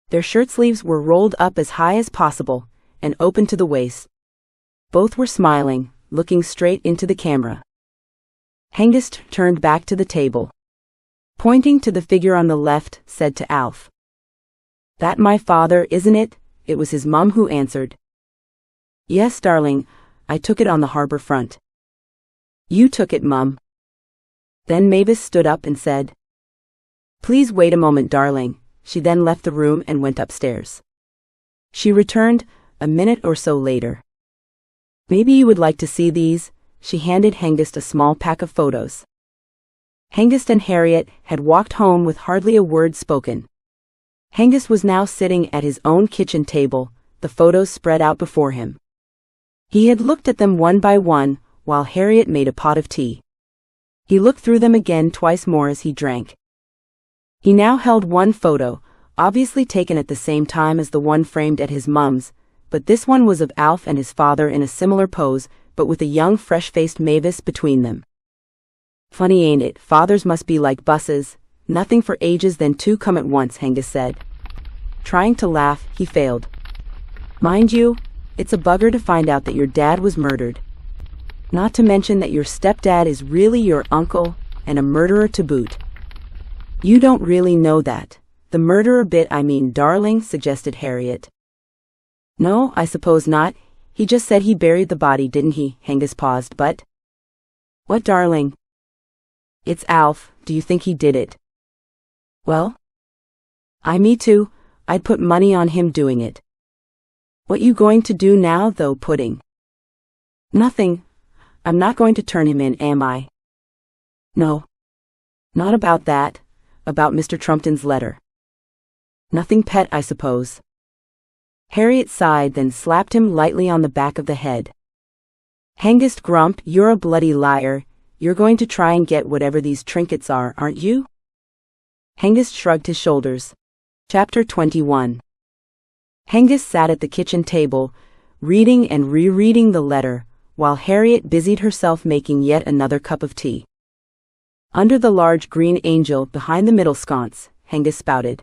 Their shirt sleeves were rolled up as high as possible and open to the waist. Both were smiling, looking straight into the camera. Hengist turned back to the table. Pointing to the figure on the left, said to Alf. That my father, isn't it? It was his mum who answered. Yes, darling, I took it on the harbor front. You took it, Mum. Then Mavis stood up and said, Please wait a moment, darling. She then left the room and went upstairs. She returned a minute or so later. Maybe you would like to see these. She handed Hengist a small pack of photos. Hengist and Harriet had walked home with hardly a word spoken. Hengist was now sitting at his own kitchen table, the photos spread out before him. He had looked at them one by one, while Harriet made a pot of tea. He looked through them again twice more as he drank. He now held one photo, obviously taken at the same time as the one framed at his mum's, but this one was of Alf and his father in a similar pose, but with a young fresh-faced Mavis between them. Funny, ain't it? Fathers must be like buses, nothing for ages then two come at once, Hengist said. Trying to laugh, he failed. Mind you, it's a bugger to find out that your dad was murdered. Not to mention that your stepdad is really your uncle, and a murderer to boot. You don't really know that. The murderer bit, I mean, darling, suggested Harriet. No, I suppose not. He just said he buried the body, didn't he? Hengist paused, but... What, darling? It's Alf. Do you think he did it? Well? Me too. I'd put money on him doing it. What you going to do now, though, Pudding? Nothing. I'm not going to turn him in, am I? No. Not about that. About Mr. Trumpton's letter. Nothing, pet, I suppose. Harriet sighed, then slapped him lightly on the back of the head. Hengist Grump, you're a bloody liar. You're going to try and get whatever these trinkets are, aren't you? Hengist shrugged his shoulders. Chapter 21. Hengist sat at the kitchen table, reading and rereading the letter, while Harriet busied herself making yet another cup of tea. Under the large green angel behind the middle sconce, Hengist spouted.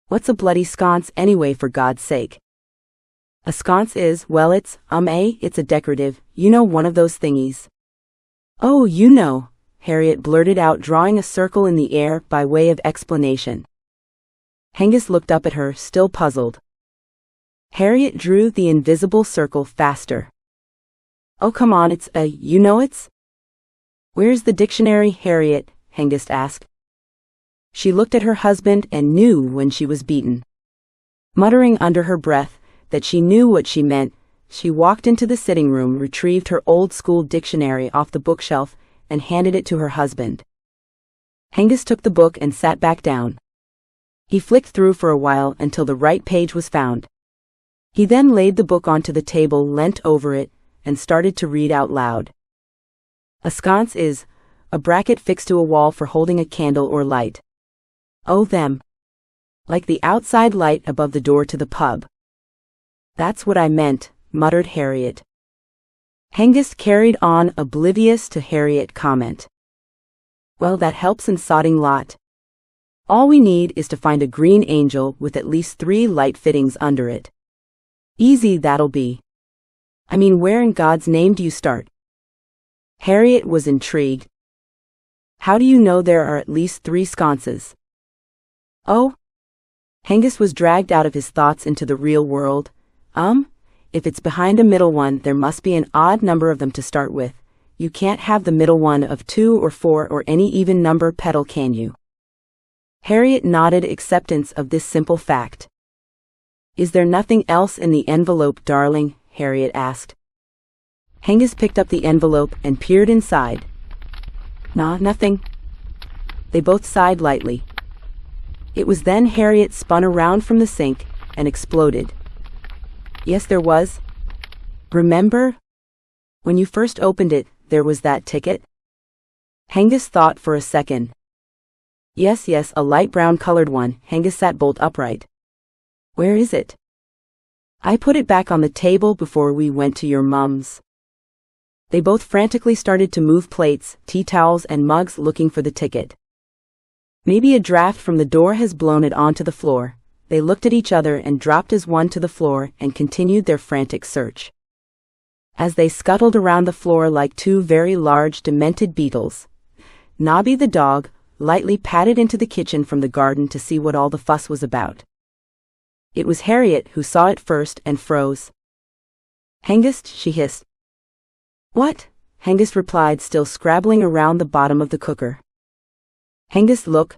What's a bloody sconce anyway, for God's sake? A sconce is, well, it's a decorative, you know, one of those thingies. Oh, you know, Harriet blurted out, drawing a circle in the air by way of explanation. Hengist looked up at her, still puzzled. Harriet drew the invisible circle faster. Oh, come on, it's you know it's? Where's the dictionary, Harriet? Hengist asked. She looked at her husband and knew when she was beaten. Muttering under her breath that she knew what she meant, She walked into the sitting room, retrieved her old-school dictionary off the bookshelf, and handed it to her husband. Hengist took the book and sat back down. He flicked through for a while until the right page was found. He then laid the book onto the table, leant over it, and started to read out loud. A sconce is a bracket fixed to a wall for holding a candle or light. Oh, them. Like the outside light above the door to the pub. That's what I meant, muttered Harriet. Hengist carried on, oblivious to Harriet's comment. Well, that helps in sodding lot. All we need is to find a green angel with at least 3 light fittings under it. Easy that'll be. I mean, where in God's name do you start? Harriet was intrigued. How do you know there are at least 3 sconces? Oh? Hengist was dragged out of his thoughts into the real world. If it's behind a middle one, there must be an odd number of them to start with. You can't have the middle one of 2 or 4 or any even number pedal, can you? Harriet nodded acceptance of this simple fact. Is there nothing else in the envelope, darling? Harriet asked. Hengist picked up the envelope and peered inside. Nah, nothing. They both sighed lightly. It was then Harriet spun around from the sink and exploded. Yes, there was. Remember? When you first opened it, there was that ticket? Hengist thought for a second. Yes, a light brown colored one. Hengist sat bolt upright. Where is it? I put it back on the table before we went to your mum's. They both frantically started to move plates, tea towels, and mugs looking for the ticket. Maybe a draft from the door has blown it onto the floor. They looked at each other and dropped as one to the floor and continued their frantic search. As they scuttled around the floor like 2 very large, demented beetles, Nobby the dog lightly padded into the kitchen from the garden to see what all the fuss was about. It was Harriet who saw it first and froze. Hengist, she hissed. What? Hengist replied, still scrabbling around the bottom of the cooker. Hengist, look.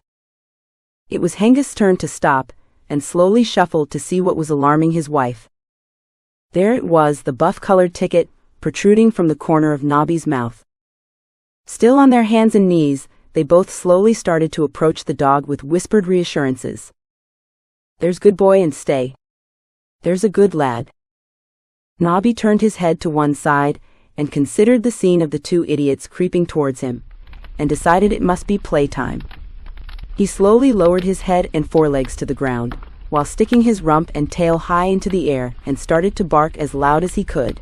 It was Hengist's turn to stop, and slowly shuffled to see what was alarming his wife. There it was, the buff-colored ticket, protruding from the corner of Nobby's mouth. Still on their hands and knees, they both slowly started to approach the dog with whispered reassurances. There's good boy and stay. There's a good lad. Nobby turned his head to one side, and considered the scene of the 2 idiots creeping towards him, and decided it must be playtime. He slowly lowered his head and forelegs to the ground, while sticking his rump and tail high into the air, and started to bark as loud as he could.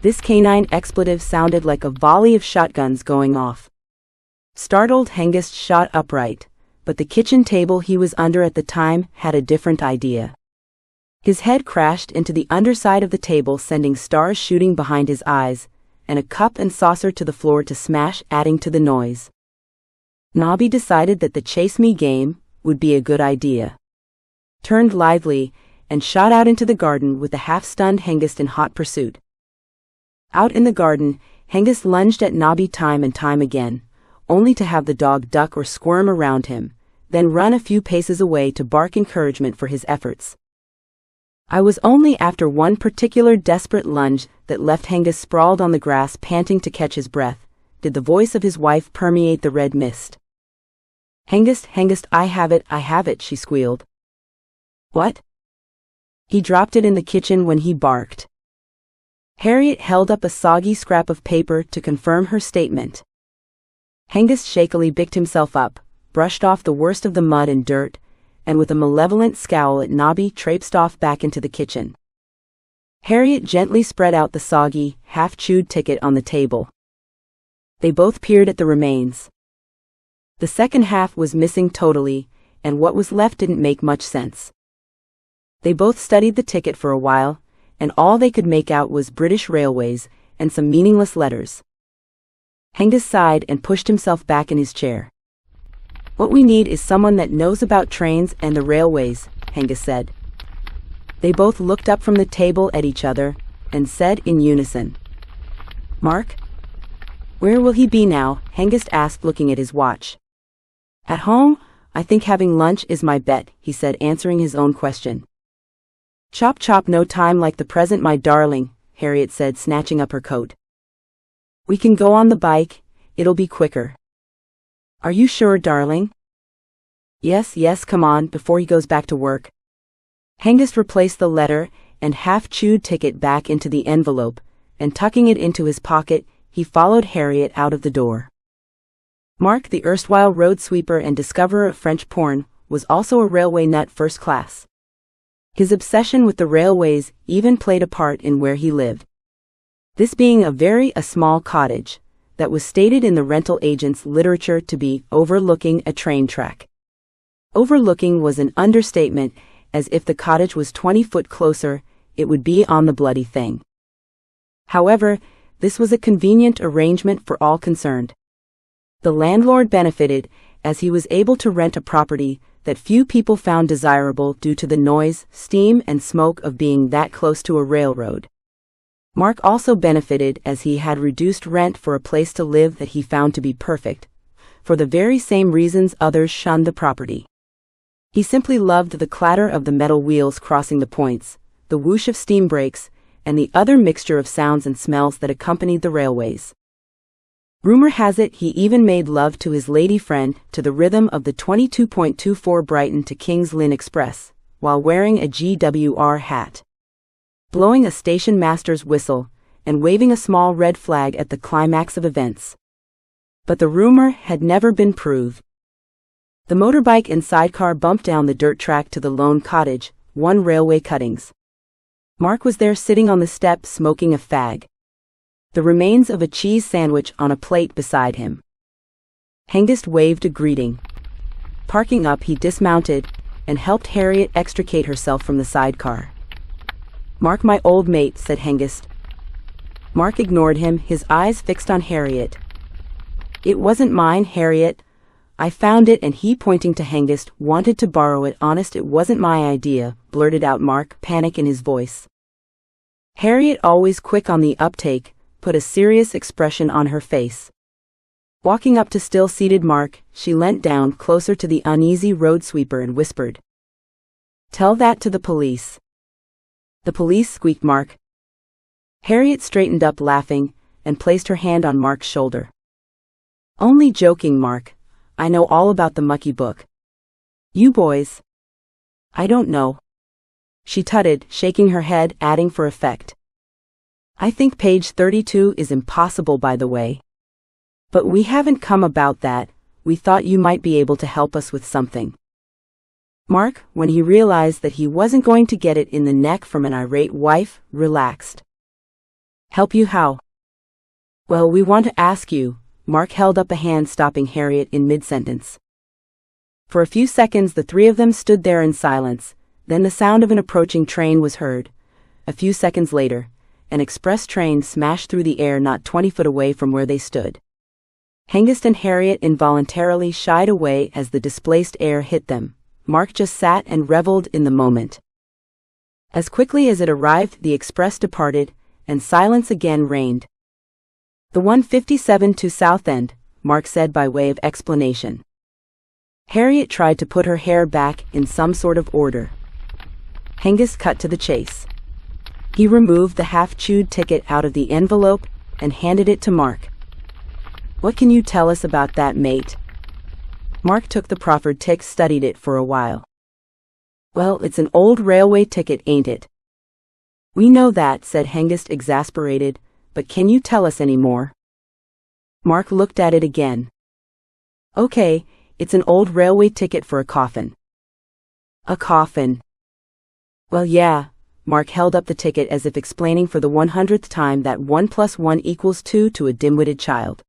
This canine expletive sounded like a volley of shotguns going off. Startled, Hengist shot upright, but the kitchen table he was under at the time had a different idea. His head crashed into the underside of the table, sending stars shooting behind his eyes, and a cup and saucer to the floor to smash, adding to the noise. Nobby decided that the chase me game would be a good idea. Turned lively, and shot out into the garden with the half-stunned Hengist in hot pursuit. Out in the garden, Hengist lunged at Nobby time and time again, only to have the dog duck or squirm around him, then run a few paces away to bark encouragement for his efforts. I was only after one particular desperate lunge that left Hengist sprawled on the grass panting to catch his breath, did the voice of his wife permeate the red mist. Hengist, I have it, she squealed. What? He dropped it in the kitchen when he barked. Harriet held up a soggy scrap of paper to confirm her statement. Hengist shakily picked himself up, brushed off the worst of the mud and dirt, and with a malevolent scowl at Nobby traipsed off back into the kitchen. Harriet gently spread out the soggy, half-chewed ticket on the table. They both peered at the remains. The second half was missing totally, and what was left didn't make much sense. They both studied the ticket for a while, and all they could make out was British Railways and some meaningless letters. Hengist sighed and pushed himself back in his chair. What we need is someone that knows about trains and the railways, Hengist said. They both looked up from the table at each other, and said in unison, Mark? Where will he be now? Hengist asked, looking at his watch. At home? I think having lunch is my bet, he said, answering his own question. Chop chop, no time like the present, my darling, Harriet said, snatching up her coat. We can go on the bike, it'll be quicker. Are you sure, darling? Yes, yes, come on, before he goes back to work. Hengist replaced the letter and half-chewed ticket back into the envelope, and tucking it into his pocket, he followed Harriet out of the door. Mark, the erstwhile road sweeper and discoverer of French porn, was also a railway nut first class. His obsession with the railways even played a part in where he lived. This being a small cottage, that was stated in the rental agent's literature to be overlooking a train track. Overlooking was an understatement, as if the cottage was 20 foot closer, it would be on the bloody thing. However, this was a convenient arrangement for all concerned. The landlord benefited, as he was able to rent a property that few people found desirable due to the noise, steam, and smoke of being that close to a railroad. Mark also benefited, as he had reduced rent for a place to live that he found to be perfect, for the very same reasons others shunned the property. He simply loved the clatter of the metal wheels crossing the points, the whoosh of steam brakes, and the other mixture of sounds and smells that accompanied the railways. Rumor has it he even made love to his lady friend to the rhythm of the 22.24 Brighton to King's Lynn Express, while wearing a GWR hat, blowing a station master's whistle, and waving a small red flag at the climax of events. But the rumor had never been proved. The motorbike and sidecar bumped down the dirt track to the lone cottage, one railway cuttings. Mark was there sitting on the step smoking a fag, the remains of a cheese sandwich on a plate beside him. Hengist waved a greeting. Parking up, he dismounted and helped Harriet extricate herself from the sidecar. Mark, my old mate, said Hengist. Mark ignored him, his eyes fixed on Harriet. It wasn't mine, Harriet. I found it, and he, pointing to Hengist, wanted to borrow it. Honest, it wasn't my idea, blurted out Mark, panic in his voice. Harriet, always quick on the uptake, put a serious expression on her face. Walking up to still-seated Mark, she leant down closer to the uneasy road sweeper and whispered, "Tell that to the police." "The police?" squeaked Mark. Harriet straightened up laughing, and placed her hand on Mark's shoulder. "Only joking, Mark. I know all about the mucky book. You boys?" "I don't know," she tutted, shaking her head, adding for effect, "I think page 32 is impossible, by the way. But we haven't come about that, we thought you might be able to help us with something." Mark, when he realized that he wasn't going to get it in the neck from an irate wife, relaxed. "Help you how?" "Well, we want to ask you." Mark held up a hand, stopping Harriet in mid-sentence. For a few seconds the three of them stood there in silence, then the sound of an approaching train was heard. A few seconds later, an express train smashed through the air not 20 foot away from where they stood. Hengist and Harriet involuntarily shied away as the displaced air hit them. Mark just sat and reveled in the moment. As quickly as it arrived, the express departed, and silence again reigned. "The 157 to Southend," Mark said by way of explanation. Harriet tried to put her hair back in some sort of order. Hengist cut to the chase. He removed the half-chewed ticket out of the envelope and handed it to Mark. "What can you tell us about that, mate?" Mark took the proffered ticket, studied it for a while. "Well, it's an old railway ticket, ain't it?" "We know that," said Hengist, exasperated, "but can you tell us any more?" Mark looked at it again. "Okay, it's an old railway ticket for a coffin." "A coffin?" "Well, yeah." Mark held up the ticket as if explaining for the 100th time that 1 + 1 = 2 to a dim-witted child.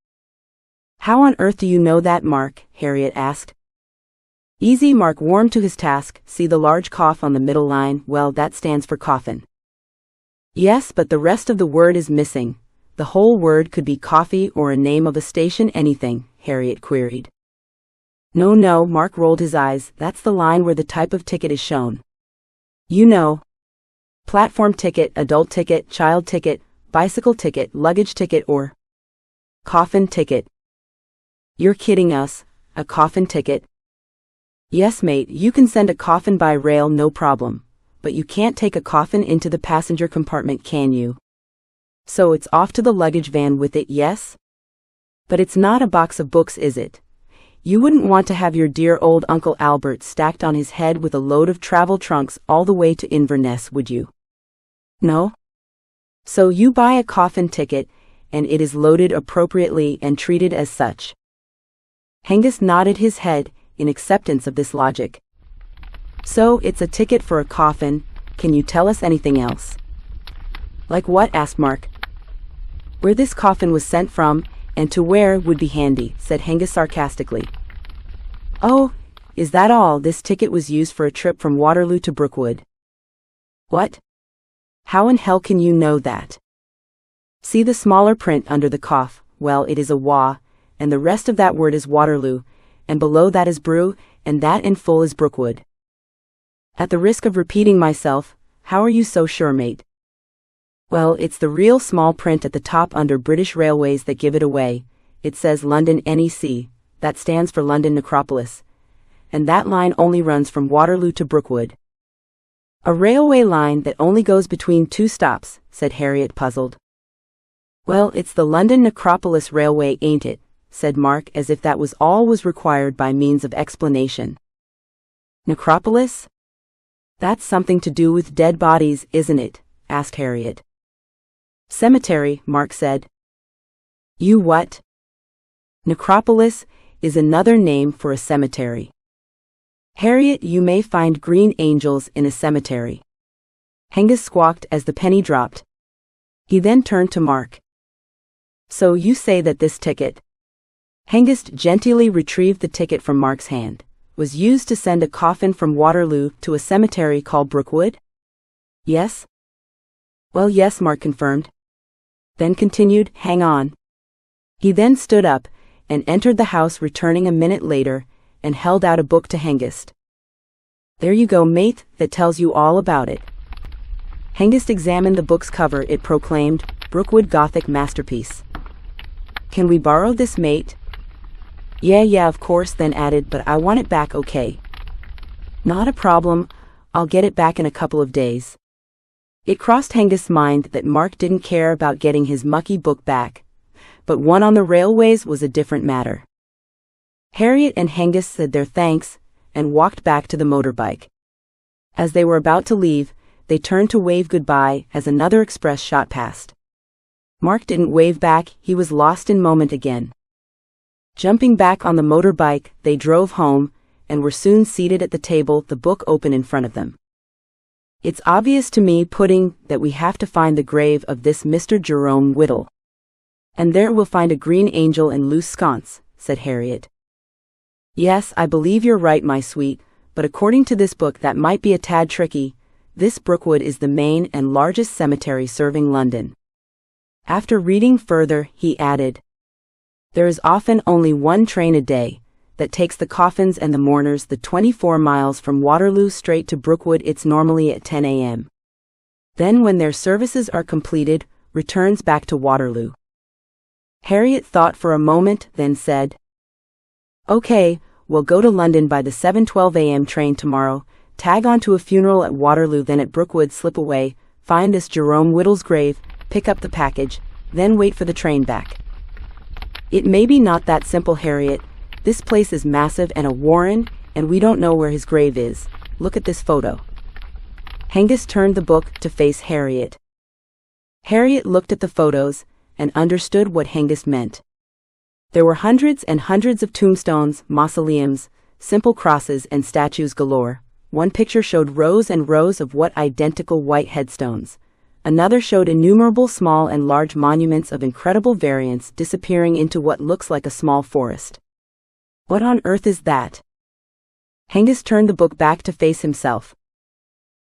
"How on earth do you know that, Mark?" Harriet asked. "Easy." Mark warmed to his task. "See the large cough on the middle line? Well, that stands for coffin." "Yes, but the rest of the word is missing. The whole word could be coffee or a name of a station, anything," Harriet queried. No, Mark rolled his eyes. "That's the line where the type of ticket is shown. You know. Platform ticket, adult ticket, child ticket, bicycle ticket, luggage ticket, or coffin ticket." "You're kidding us. A coffin ticket?" "Yes, mate, you can send a coffin by rail, no problem. but you can't take a coffin into the passenger compartment, can you? So it's off to the luggage van with it, yes? But it's not a box of books, is it? You wouldn't want to have your dear old Uncle Albert stacked on his head with a load of travel trunks all the way to Inverness, would you? No? So you buy a coffin ticket, and it is loaded appropriately and treated as such. Hengist nodded his head in acceptance of this logic. So it's a ticket for a coffin. Can you tell us anything else? Like what? Asked Mark. Where this coffin was sent from, and to where would be handy, said Hengist sarcastically. Oh, is that all? This ticket was used for a trip from Waterloo to Brookwood. What? How in hell can you know that? See the smaller print under the cough. Well, it is a wa, and the rest of that word is Waterloo, and below that is Brew, and that in full is Brookwood. At the risk of repeating myself, how are you so sure, mate? Well, it's the real small print at the top under British Railways that give it away. It says London NEC, that stands for London Necropolis, and that line only runs from Waterloo to Brookwood. A railway line that only goes between 2 stops, said Harriet, puzzled. Well, it's the London Necropolis Railway, ain't it? Said Mark, as if that was all was required by means of explanation. Necropolis? That's something to do with dead bodies, isn't it? Asked Harriet. Cemetery, Mark said. You what? Necropolis is another name for a cemetery. Harriet, you may find green angels in a cemetery. Hengist squawked as the penny dropped. He then turned to Mark. So you say that this ticket, Hengist genteelly retrieved the ticket from Mark's hand, was used to send a coffin from Waterloo to a cemetery called Brookwood? Yes? Well, yes, Mark confirmed. Then continued, hang on. He then stood up and entered the house, returning a minute later, and held out a book to Hengist. There you go, mate, that tells you all about it. Hengist examined the book's cover. It proclaimed, Brookwood Gothic Masterpiece. Can we borrow this, mate? Yeah, of course, then added, but I want it back, okay? Not a problem, I'll get it back in a couple of days. It crossed Hengist's mind that Mark didn't care about getting his mucky book back, but one on the railways was a different matter. Harriet and Hengist said their thanks and walked back to the motorbike. As they were about to leave, they turned to wave goodbye as another express shot past. Mark didn't wave back, he was lost in moment again. Jumping back on the motorbike, they drove home, and were soon seated at the table, the book open in front of them. It's obvious to me, Pudding, that we have to find the grave of this Mr. Jerome Whittle. And there we'll find a green angel and loose sconce, said Harriet. Yes, I believe you're right, my sweet, but according to this book that might be a tad tricky. This Brookwood is the main and largest cemetery serving London. After reading further, he added, there is often only one train a day that takes the coffins and the mourners the 24 miles from Waterloo straight to Brookwood. It's normally at 10 a.m. Then when their services are completed, returns back to Waterloo. Harriet thought for a moment, then said, Okay, we'll go to London by the 7:12 a.m. train tomorrow, tag on to a funeral at Waterloo, then at Brookwood slip away, find this Jerome Whittle's grave, pick up the package, then wait for the train back. It may be not that simple, Harriet. This place is massive and a warren, and we don't know where his grave is. Look at this photo. Hengist turned the book to face Harriet. Harriet looked at the photos and understood what Hengist meant. There were hundreds and hundreds of tombstones, mausoleums, simple crosses, and statues galore. One picture showed rows and rows of what identical white headstones. Another showed innumerable small and large monuments of incredible variance disappearing into what looks like a small forest. What on earth is that? Hengist turned the book back to face himself.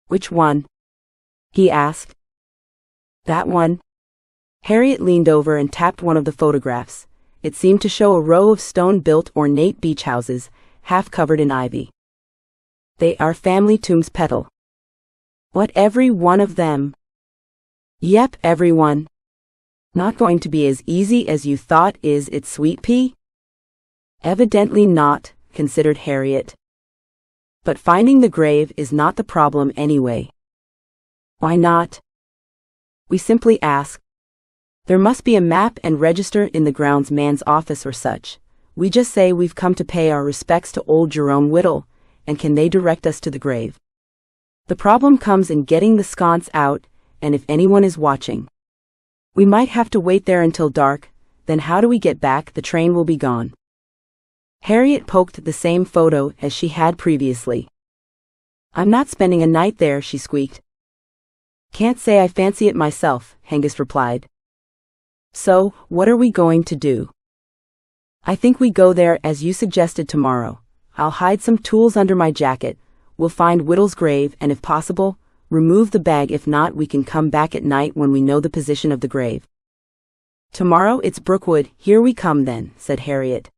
Which one? He asked. That one. Harriet leaned over and tapped one of the photographs. It seemed to show a row of stone-built ornate beach houses, half covered in ivy. They are family tombs, Petal. What, every one of them? Yep, every one. Not going to be as easy as you thought, is it, Sweet Pea? Evidently not, considered Harriet. But finding the grave is not the problem anyway. Why not? We simply ask. There must be a map and register in the groundsman's office or such. We just say we've come to pay our respects to old Jerome Whittle, and can they direct us to the grave? The problem comes in getting the sconce out, and if anyone is watching. We might have to wait there until dark, then how do we get back? The train will be gone. Harriet poked the same photo as she had previously. I'm not spending a night there, she squeaked. Can't say I fancy it myself, Hengist replied. So, what are we going to do? I think we go there as you suggested tomorrow. I'll hide some tools under my jacket. We'll find Whittle's grave and if possible, remove the bag. If not, we can come back at night when we know the position of the grave. Tomorrow it's Brookwood. Here we come then, said Harriet.